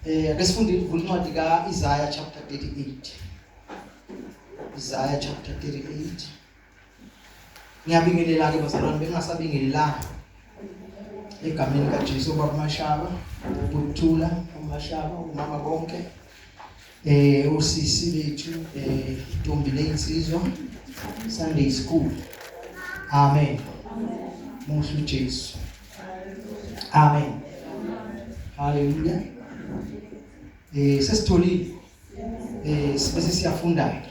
Ake sifunde incwadi kaIsaiah chapter 38. Isaiah chapter 38. Ngiyabingelela ke bazalwane bengasabingelelanga egameni kaJesu baba Mashaba, uButhula uMashaba, umama bonke. Usisi bethu Ntombi leyinsizwa Sunday school. Amen. Muhle uJesu. Amen. Hallelujah. Sesitholile sibese siyafunda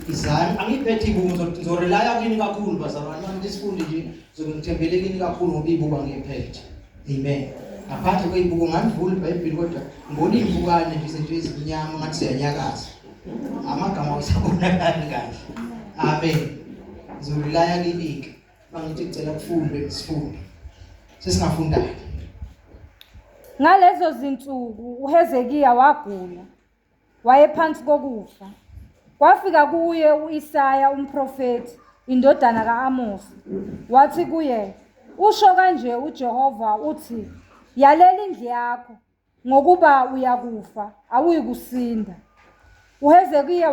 Isaiah. Angiphethe ibuku ngizorelaya kini kakhulu bazalwane, manje sifunde nje ngithembele kini kakhulu ngoba ibuku angiphethe. Amen. Ngaphandle kweyibuku ngandivula iBhayibheli kodwa ngibona ibukane nje izinto ezimnyama ngathi siyanyakaza. Amagama awusabonakali kahle. Amen. Ngizorelaya kini bangithi ngicela kufunde sifunde. Sesingafunda. Ngalezo zinsuku uHezekiya wagula, wayephansi kokufa. Kwafika kuye uIsaya umprofeti, indodana kaAmosi, wathi kuye, usho kanje uJehova uthi, yalela indlu yakho, ngokuba uyakufa, awuyikusinda. uHezekiya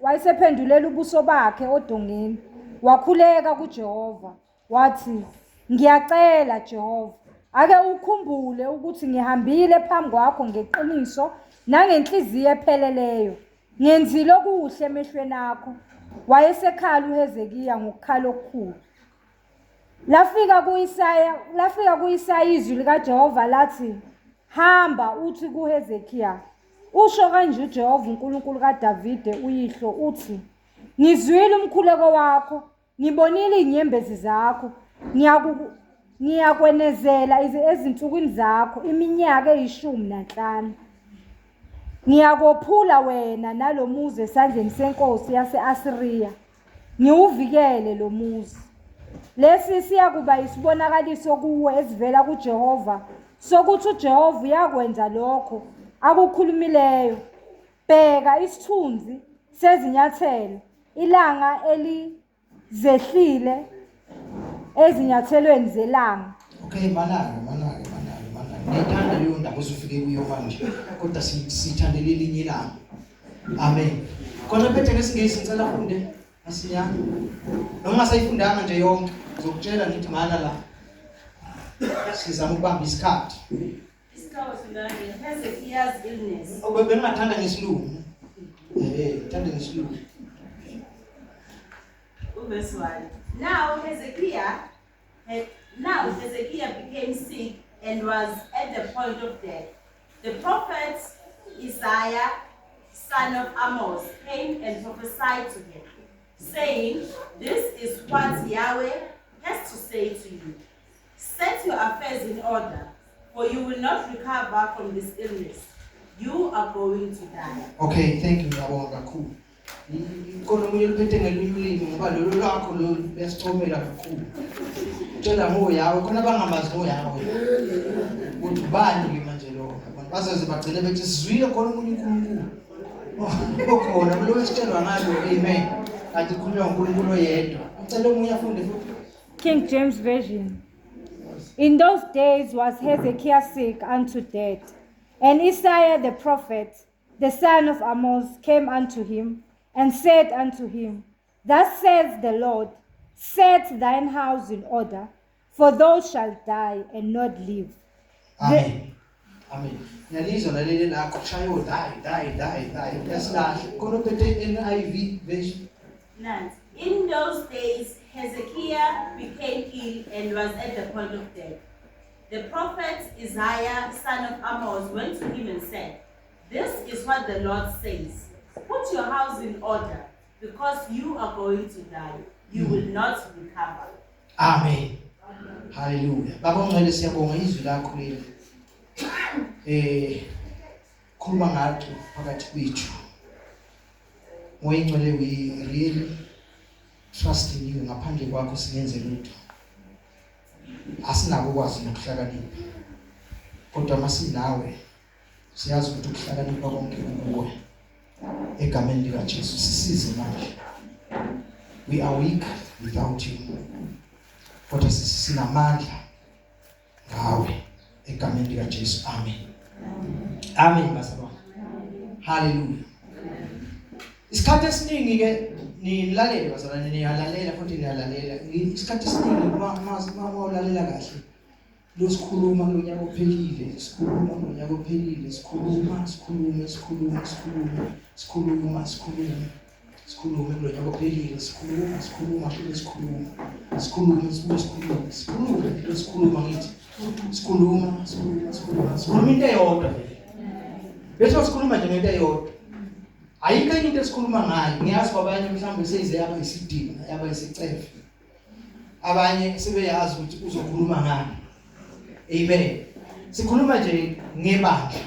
wayesephendulela ubuso bakhe odongeni, wakhuleka kuJehova, wathi, ngiyacela Jehova, ake ukhumbule ukuthi ngihambile phambi kwakho ngeqiniso nangenhliziyo epheleleyo, ngenzile okuhle emehlweni akho. Wayesekhala uHezekiya ngokukhala okukhulu. Lafika kuIsaya izwi likaJehova lathi, hamba uthi kuHezekiya, usho kanje uJehova uNkulunkulu kaDavide uyihlo uthi, ngizwile umkhuleko wakho, ngibonile inyembezi zakho, ngiyakwenezela ezinsukwini zakho iminyaka 15. Ngiyakophula wena nalomuzi esandleni senkosi yase-Asiriya, ngiwuvikele lo muzi. Lesi siyakuba isibonakaliso kuwe esivela kuJehova, sokuthi uJehova uyakwenza lokho akukhulumileyo. Bheka isithunzi sezinyathelo, ilanga elizehlile ezinyathelweni zelanga. Okay, manake. Ngithanda leyo ndaba uzufike kuyo manje. Kodwa sithandele elinye ilanga. Amen. Khona phethe ngesingisi ngicela ufunde asinyana. Noma sayifundanga nje yonke, ngizokutshela ngithi mana la. Sizama ukubamba isikhathi. Isikhawu sindane Hezekiya's illness. Bengingathanda ngesilungu. Ngithanda ngesilungu. Verse 1. Now Hezekiah became sick and was at the point of death. The prophet Isaiah, son of Amos, came and prophesied to him, saying, this is what Yahweh has to say to you. Set your affairs in order, for you will not recover from this illness. You are going to die. Okay, thank you, ngiyabonga kakhulu. Ikolomo liphethe ngelulimi ngoba lolu lakho lesithomela kakhulu. Utshela ngoyawe khona bangamazi ngoyawe. Uthi bani ke manje lo? Abantu bazoze bagcine bethi sizwile khona umunye uNkulunkulu. Okhona lo wesitshelwa ngalo, amen. Athi khulunywa uNkulunkulu oyedwa. Ngicela omunye afunde futhi. King James Version. In those days was Hezekiah sick unto death, and Isaiah the prophet, the son of Amos, came unto him, and said unto him, thus says the Lord, set thine house in order, for thou shalt die and not live. Amen. Amen. Nalizwa laleli lakho kushayo die. Yasilahla. Khona phethe NIV version. In those days Hezekiah became ill and was at the point of death. The prophet Isaiah, son of Amos, went to him and said, this is what the Lord says. Put your house in order, because you are going to die. You will not recover. Amen. Hallelujah. Baba ngcwele siyabonga izwi lakho leli. Khuluma ngathi phakathi kwethu. Ngoyingcwele we really trust in you, ngaphandle kwakho singenze lutho. Asinako ukwazi nokuhlakanipha. Kodwa masinawe siyazi ukuthi ukuhlakanipha konke kuwe. Egameni likaJesu sisize manje. We are weak without you. Kodwa sinamandla ngawe egameni likaJesu. Amen. Amen bazalwane. Hallelujah. Isikhathi esiningi ke nilalela bazalwane, niyalalela futhi niyalalela. Isikhathi esiningi uma ulalela kahle lo sikhuluma kulonyaka ophelile, sikhuluma kulonyaka ophelile, sikhuluma kulonyaka ophelile, sikhuluma ngithi sikhuluma into eyodwa vele. Bese sikhuluma nje ngento eyodwa. Ayikho into esikhuluma ngayo. Ngiyazi kwabanye mhlawumbe seyize yaba isidingo, yaba isicefe. Abanye sebeyazi ukuthi uzokhuluma ngani. Amen. Sikhuluma nje ngebandla.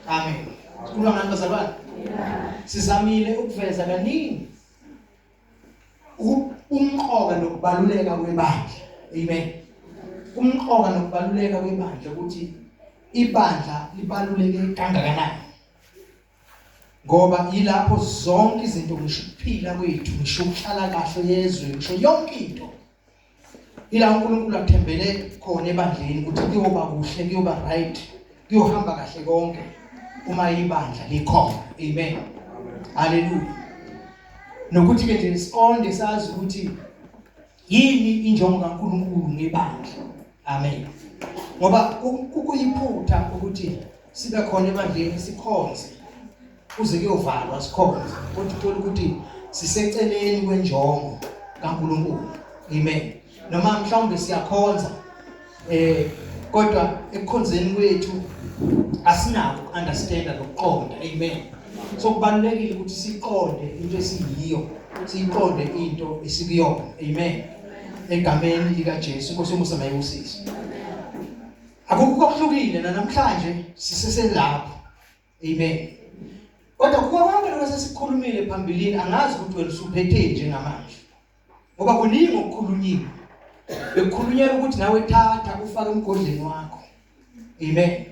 Amen. Sikhuluma ngani bazalwane? Sizamile ukuveza kaningi umqoka nokubaluleka kwebandla. Amen. Umqoka nokubaluleka kwebandla ukuthi ibandla libaluleke kangakanani. Ngoba yilapho zonke izinto ngisho ukuphila kwethu, ngisho ukuhlala kahle yezwe, ngisho yonke into ila uNkulunkulu athembele khona ebandleni ukuthi kuyoba kuhle, kuyoba right, kuyohamba kahle konke uma ibandla likhona. Amen. Hallelujah. Nokuthi ke nje sonke sazi ukuthi yini injongo kaNkulunkulu ngebandla. Amen. Ngoba kukuyiphutha ukuthi sibe khona ebandleni sikhonze kuze kuyovalwa sikhonze, kodwa uthola ukuthi siseceleni kwenjongo kaNkulunkulu. Amen. Noma mhlawumbe siyakhonza kodwa ekukhonzeni kwethu asinako ukunderstand nokuqonda. Amen. So kubalulekile ukuthi siqonde into esiyiyo, siqonde into esikuyona. Amen. Egameni lika Jesu Nkosi umusama yosisi. Akukho okuhlukile namhlanje siseselapho. Amen. Kodwa kuba konke lokho sesikhulumile phambilini angazi ukuthi wena usuphethe njengamanje. Ngoba kuningi okukhulunyiwe. Bekukhulunyelwa ukuthi nawe thatha ufake emgodleni wakho. Amen.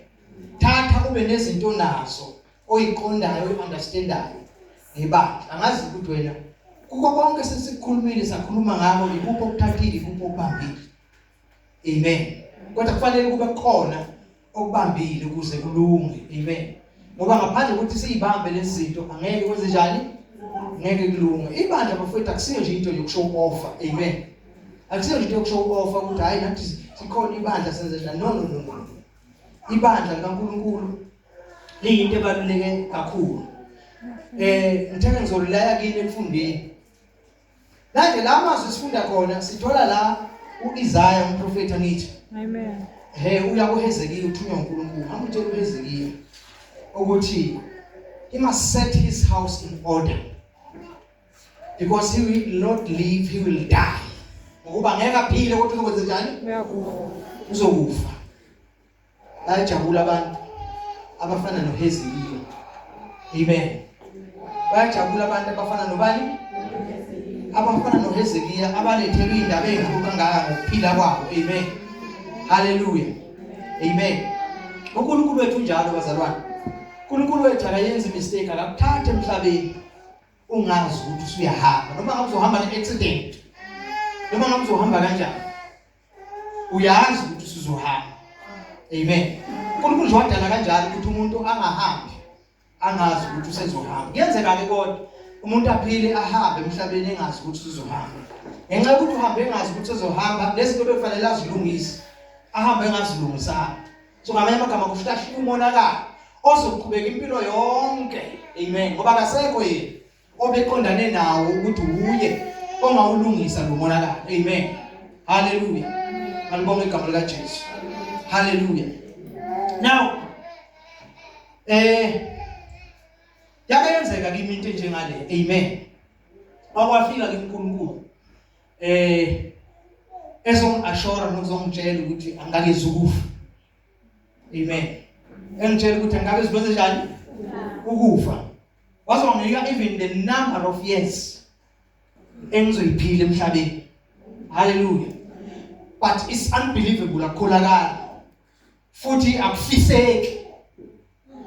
Thatha ube nezinto nazo oyiqondayo, oyiunderstandayo ngebandla. Angazi ukuthi wena kuko konke sesikhulumile sakhuluma ngako ikupho okuthathile, ikupho okubambile. Amen. Kodwa kufanele kube khona okubambile ukuze kulunge. Amen. Ngoba ngaphandle ukuthi siyibambe lezi zinto angeke kwenze njani? Ngeke kulunge. Ibandla bafowethu akusiyo nje into yokushow off. Amen. Akusiyo nje into yokushow off ukuthi hayi nathi sikhona ibandla senze njani. No. Ibandla likaNkulunkulu liyinto ebaluleke kakhulu. Ngithanda ngizolilaya kini ekufundeni. Manje la mazwi sifunda khona sithola la uIsaya umprofeti angithi. Amen. Uya kuHezekiya uthunywa uNkulunkulu. Angitshela uHezekiya ukuthi he must set his house in order because he will not live, he will die. Ngoba ngeke aphile ukuthi uzokwenza njani? Uzokufa. Bayajabula abantu abafana noHezekiya. Amen. Bayajabula abantu abafana nobani? Abafana noHezekiya abalethelwe indaba ezinkulu kangaka ngokuphila kwabo. Amen. Hallelujah. Amen. uNkulunkulu wethu njalo bazalwane. uNkulunkulu wethu akayenzi mistake, akakuthathe emhlabeni ungazi ukuthi usuyahamba. Noma ngabe uzohamba ne-accident, noma ngabe uzohamba kanjani, uyazi ukuthi usuzohamba. Amen. uNkulunkulu nje wadala kanjalo ukuthi umuntu angahambi angazi ukuthi usezohamba. Kuyenzeka ke kodwa umuntu aphile ahambe emhlabeni engazi ukuthi uzohamba. Ngenxa yokuthi uhambe engazi ukuthi uzohamba, lezinto befanele azilungise, ahambe engazilungisanga. So ngamanye amagama kushashika umonakalo ozoqhubeka impilo yonke. Amen. Ngoba akasekho yena obeqondane nawo ukuthi uye ongawulungisa lo monakalo. Amen. Hallelujah. Alibonge igama lika Jesu. Hallelujah. Now yakayenzeka kimi into njengale. Amen. Akwafika kuNkulunkulu ezongiashora nokuzongitshela ukuthi angakeze ukufa. Amen. Engitshela ukuthi angake zibenze njani? Ukufa. Wazonginika even the number of years engizoyiphila emhlabeni. Hallelujah. But it's unbelievable akholakala. Futhi akufiseki.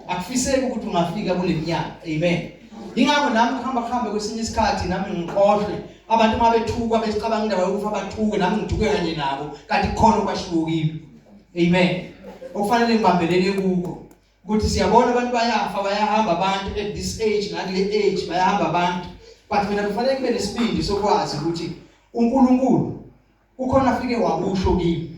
Akufiseki ukuthi ungafika kule minyaka. Amen. Ingakho nami kuhamba kwesinye isikhathi nami ngikhohle abantu mabethuka besicabanga indaba yokufa bathuke nami ngithuke kanye nabo kanti khona kwashukile. Amen. Okufanele ngibambelele kuko ukuthi siyabona abantu bayafa bayahamba abantu at this age ngakule age bayahamba abantu, but mina kufanele kube nesibindi sokwazi ukuthi uNkulunkulu ukhona afike wakusho kimi.